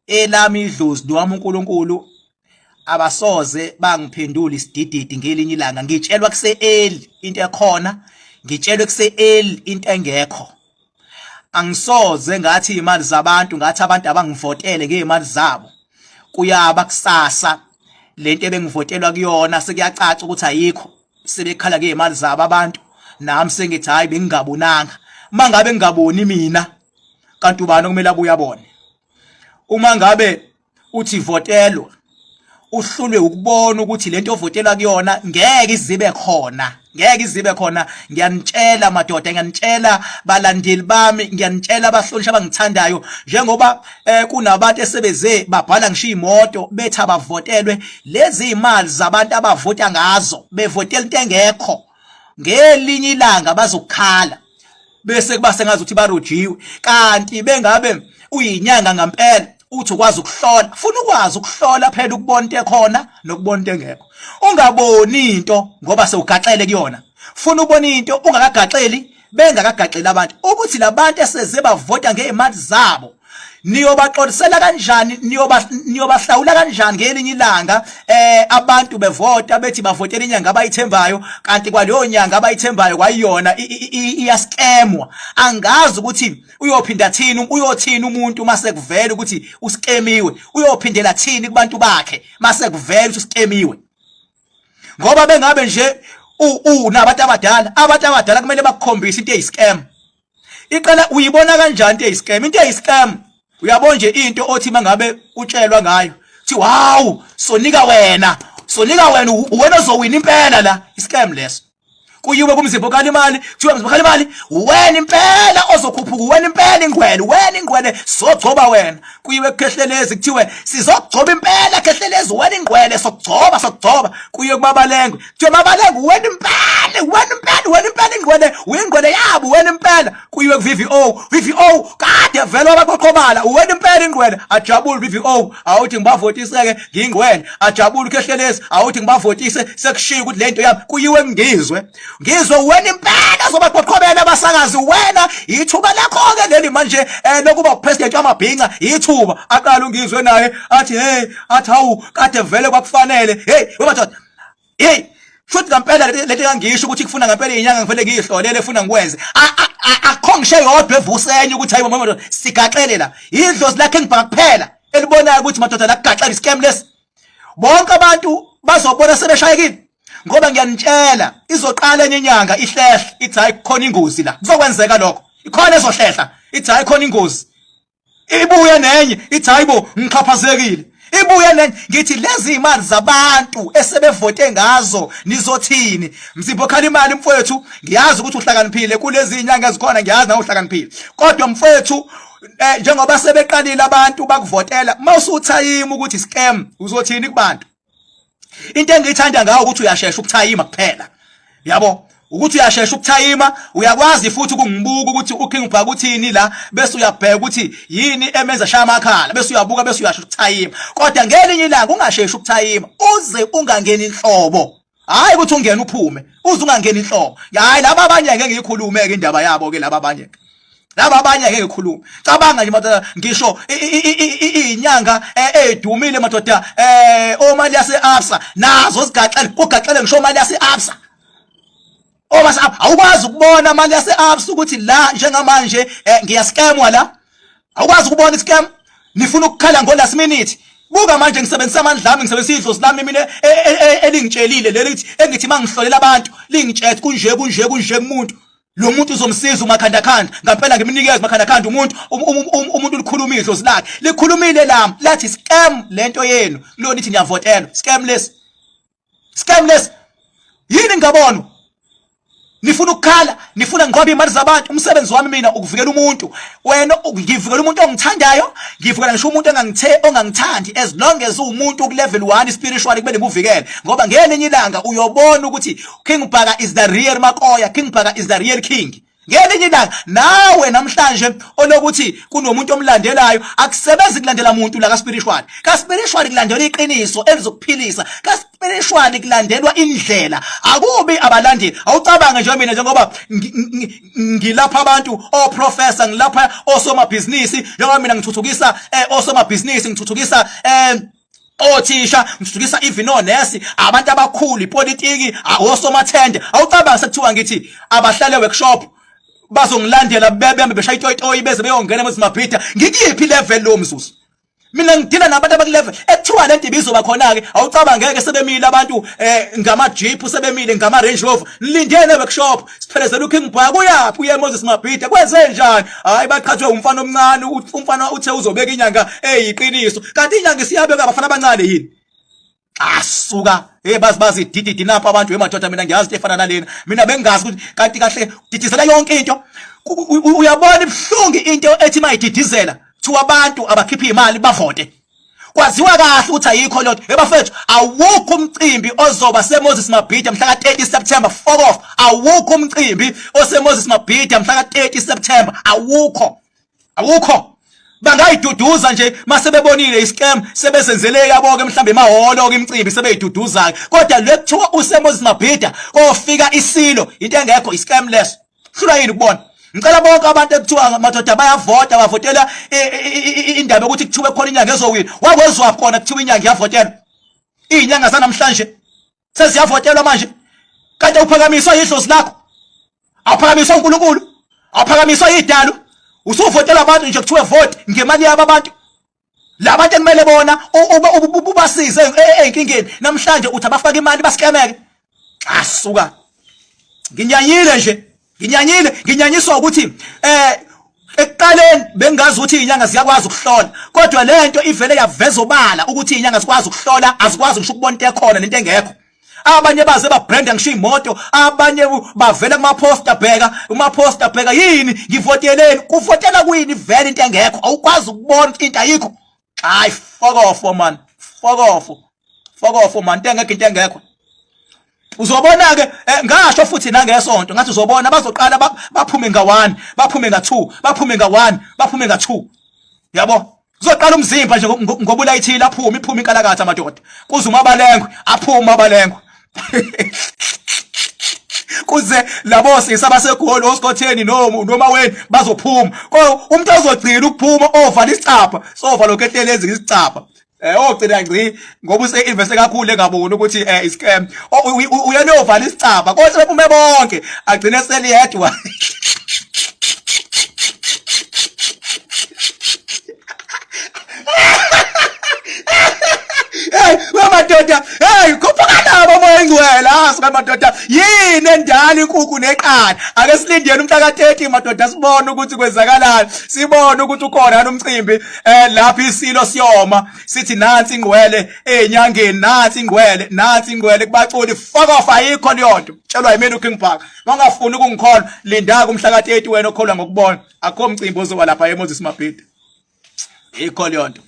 elami idlozi nowami uNkulunkulu abasoze bangiphendula isidididi ngelinye ilanga. Ngitshelwa kuse-early into ekhona, ngitshelwe kuse-early into engekho. Angisoze ngathi imali zabantu, ngathi abantu abangivotele ngezimali zabo kuyaba kusasa lento ebengivotelwa kuyona sekuyacaca ukuthi ayikho, sebekhala ngezimali zabo abantu. Nami sengithi hayi bengingabonanga. Mangabe ngingaboni mina, kanti ubani okumele abuye abone? Uma ngabe uthi votelwa uhlulwe ukubona ukuthi lento ovotelwa kuyona ngeke izibe khona, ngeke izibe khona. Ngiyanitshela madoda, ngiyanitshela balandeli bami, ngiyanitshela abahlonishwa abangithandayo, njengoba kunabantu esebeze babhala ngisho imoto bethi abavotelwe lezi imali zabantu abavota ngazo, bevotela into engekho, ngelinye ilanga bazokukhala bese kuba sengazuthi barojiwe. Kanti bengabe uyinyanga ngempela uthi ukwazi ukuhlola, funa ukwazi ukuhlola phela ukubona into ekhona nokubona into engekho. Ungaboni into ngoba sewugaxele kuyona, funa ubona into ungakagaxeli, bengakagaxeli abantu ukuthi labantu eseze bavota ngezimali zabo niyobaxolisela kanjani, niyobahlawula kanjani ngelinye ilanga. Abantu bevota bethi bavotela inyanga abayithembayo, kanti kwaleyo nyanga abayithembayo kwayiyona iyaskemwa. Angazi ukuthi uyophinda thini, uyothini umuntu mase kuvela ukuthi uskemiwe, uyophindela thini kubantu bakhe mase kuvela ukuthi uskemiwe. Ngoba bengabe nje nabantu abadala kumele bakukhombise into eyiscam. Iqala uyibona kanjani into eyiscam? Into eyiscam uyabona nje into othi mangabe utshelwa ngayo thi wow, sonika wena uwena ozowina impela la. Iscam leso. Kuyiwe kuMzimbukhalimali, kuthiwa Mzimbukhalimali wena impela ozokhuphuka, wena impela ingwele, wena ingwele sogcoba wena. Kuyiwe Khehlelezi kuthiwe sizogcoba impela Khehlelezi, wena ingwele sogcoba. Kuyiwe kuMabalengwe kuthiwa Mabalengwe wena impela ingwele, uyingwele yabo wena impela. Kuyiwe ku-VVO kade vele wabaqoqobala, wena impela ingwele. Ajabule VVO awuthi ngibavotiseke ngingwele, ajabule Khehlelezi awuthi ngibavotise sekushiya ukuthi lento yami. Kuyiwe ngizwe wena impela zobaqoqobela abasakazi, wena ithuba lakho-ke leli manje lokuba upresident wamabhinca, ithuba. Aqala ungizwe naye athi athi hawu kade vele kwakufanele. Wemadoda, futhi ngempela lento yangisho ukuthi kufuna ngempela inyanga ngivele ngiyihlolele funa ngikwenze. Akho ngisho yodwa evusenye ukuthi hayi madoda sigaxele la. Idlozi lakhe ngibhaka kuphela elibonayo ukuthi madoda la kugaxela iscam lesi. Bonke abantu bazobona sebeshayekile. Ngoba ngiyanitshela izoqala enye inyanga ihlehle, ithi hayi khona ingozi la, kuzokwenzeka lokho. Ikhona ezohlehla, ithi hayi khona ingozi. Ibuye nenye ithi hayibo ngiqhaphazekile. Ibuye nenye ngithi lezi imali zabantu esebevote ngazo nizothini? Mzimbukhalimali mfowethu, ngiyazi ukuthi uhlakaniphile kulezi inyanga ezikhona, ngiyazi na uhlakaniphile. Kodwa mfowethu, njengoba sebeqalile abantu bakuvotela, mawusuthayima ukuthi scam uzothini kubantu? Into engiyithanda ngawo ukuthi uyashesha ukuthayima kuphela. Yabo, ukuthi uyashesha ukuthayima, uyakwazi futhi ukungibuka ukuthi uking Bhaka uthini la, bese uyabheka ukuthi yini emenza shaya amakhala, bese uyabuka bese uyashesha ukuthayima. Kodwa ngelinye ilanga ungashesha ukuthayima uze ungangeni inhlobo. Hayi ukuthi ungene uphume, uze ungangeni inhlobo. Hayi laba abanye ngeke ngiyikhulume ke indaba yabo ke laba abanye. Laba abanye ngeke ngikhulume. Cabanga nje madoda, ngisho inyanga edumile madoda, omali yase-Absa nazo zigaxele, kugaxele ngisho imali yase-Absa. Awukwazi ukubona imali yase-Absa ukuthi la njengamanje ngiyascamwa la. Awukwazi ukubona iscam. Nifuna ukukhala ngo-last minute. Buka manje ngisebenzisa amandla ami, ngisebenzisa idlozi lami mina elingitshelile lelithi engithi mangihlolela abantu lingitshela kunje kumuntu. Lo muntu uzomsiza umakhanda ngempela ngimnikeza makhanda umuntu ulikhuluma idlozi lakhe, likhulumile lami lathi scam lento yenu lo nithi niyavotela. Scam less yini ngabona? Nifuna ukukhala, nifuna ngiqoba imali zabantu. Umsebenzi wami mina ukuvikela umuntu. Wena ngivikela umuntu ongithandayo, ngivikela ngisho umuntu ongangithandi, as long as umuntu ku level 1 spiritual kumele ngivikele. Ngoba ngelinye ilanga uyobona ukuthi King Bhaka is the real Makoya, King Bhaka is the real king. ngelinye ilanga nawe namhlanje olokuthi kunomuntu omlandelayo akusebenzi kulandela umuntu la kaspiritual kulandelwa iqiniso elizokuphilisa kaspiritual kulandelwa indlela akubi abalandeli awucabange nje mina njengoba ngilapha abantu oprofessor ngilapha osomabhizinisi njengoba mina ngithuthukisa osomabhizinisi ngithuthukisa othisha ngithuthukisa even onesi abantu abakhulu ipolitiki osomathende awucabange sekuthiwa ngithi abahlale workshop bazongilandela bebembe beshaya itoyitoyi beze beyongena eMzimabhida ngikuyiphi level lo mzuzu mina ngidila nabantu abakulevel ekuthiwa lento ibizoba khona ke awucabanga ngeke sebemile abantu ngama jeep sebemile ngama Range Rover nilindene workshop siphelezela uKing Bhaka uyapi uye eMzimabhida kwenze njani hayi baqhathwe umfana omncane umfana uthe uzobeka inyanga eyiqiniso kanti inyanga isiyabeka abafana abancane yini asuka bazi dididi napha abantu emadoda mina ngiyazi into efana nalena mina bengazi ukuthi kanti kahle didizela yonke into uyabona ibhlungu into ethi mayididizela thu abantu abakhipha imali bavote kwaziwa kahle ukuthi ayikho lotho bafethu awukho umcimbi ozoba seMoses Mabhida mhla ka-30 September fuck off awukho umcimbi oseMoses Mabhida mhla ka-30 September awukho bangayiduduza nje masebebonile iscam sebezenzele yabo-ke mhlambe emahholo-ke imicimbi sebeyiduduza-ke kodwa lekuthiwa useMoses Mabhida ofika isilo into engekho iscam leso hlula yini ukubona ngicela bonke abantu ekuthiwa madoda bayavota bavotela indaba yokuthi kuthiwe khona inyanga ezowina wakwezwa khona kuthiwa inyanga iyavotelwa inyanga zanamhlanje seziyavotelwa manje kanti uphakamiswa idlozi lakho awuphakamiswa uNkulunkulu awuphakamiswa idalo usuvotela abantu nje kuthiwe vote ngemali yabo abantu labantu ekumele bona ubasize einkingeni namhlanje uthi abafaka imali baskemeke asuka nginyanyile nje nginyanyiswa ukuthi ekuqaleni bengazi ukuthi inyanga ziyakwazi ukuhlola kodwa lento ivele yaveza obala ukuthi inyanga zikwazi ukuhlola azikwazi ngisho ukubona into ekhona nento engekho abanye baze babranda ngisho imoto abanye bavela kuma-poster bheka yini ngivoteleni kuvotela kuyini vele into engekho awukwazi ukubona into ayikho hayi fuck off man into engekho into engekho uzobona-ke ngasho futhi nangesonto ngathi uzobona bazoqala baphume nga-1 baphume nga-2 baphume nga-1 baphume nga-2 yabo uzoqala umzimba nje ngoba ulayithile iphume inkalakatha amadoda kuze uMabalengwe aphume uMabalengwe kuze labo sisa basegoli Oqhathe noma wena bazophuma umuntu ozogcina ukuphuma ovala isicapha sovala Khehlelezi isicapha ogcina ngci ngoba use-investe kakhulu engaboni ukuthi iscam uyena ovala isicapha kodwa bephume bonke agcine seliyedwa madoda khuphuka nabo moya ingcwele asuka madoda yini endala inkukhu neqala ake silindele umhla ka-30 madoda sibone ukuthi kwenzakalani sibone ukuthi ukhona umcimbi lapha isilo siyoma sithi nansi ingcwele enyangeni nansi ingcwele kubaculi fuck off ayikho leyonto tshelwa yimina uKing Bhaka bangafuni ukungikholwa linda kumhla ka-30 wena okholwa ngokubona akho umcimbi ozoba lapha eMoses Mabhida ikho leyonto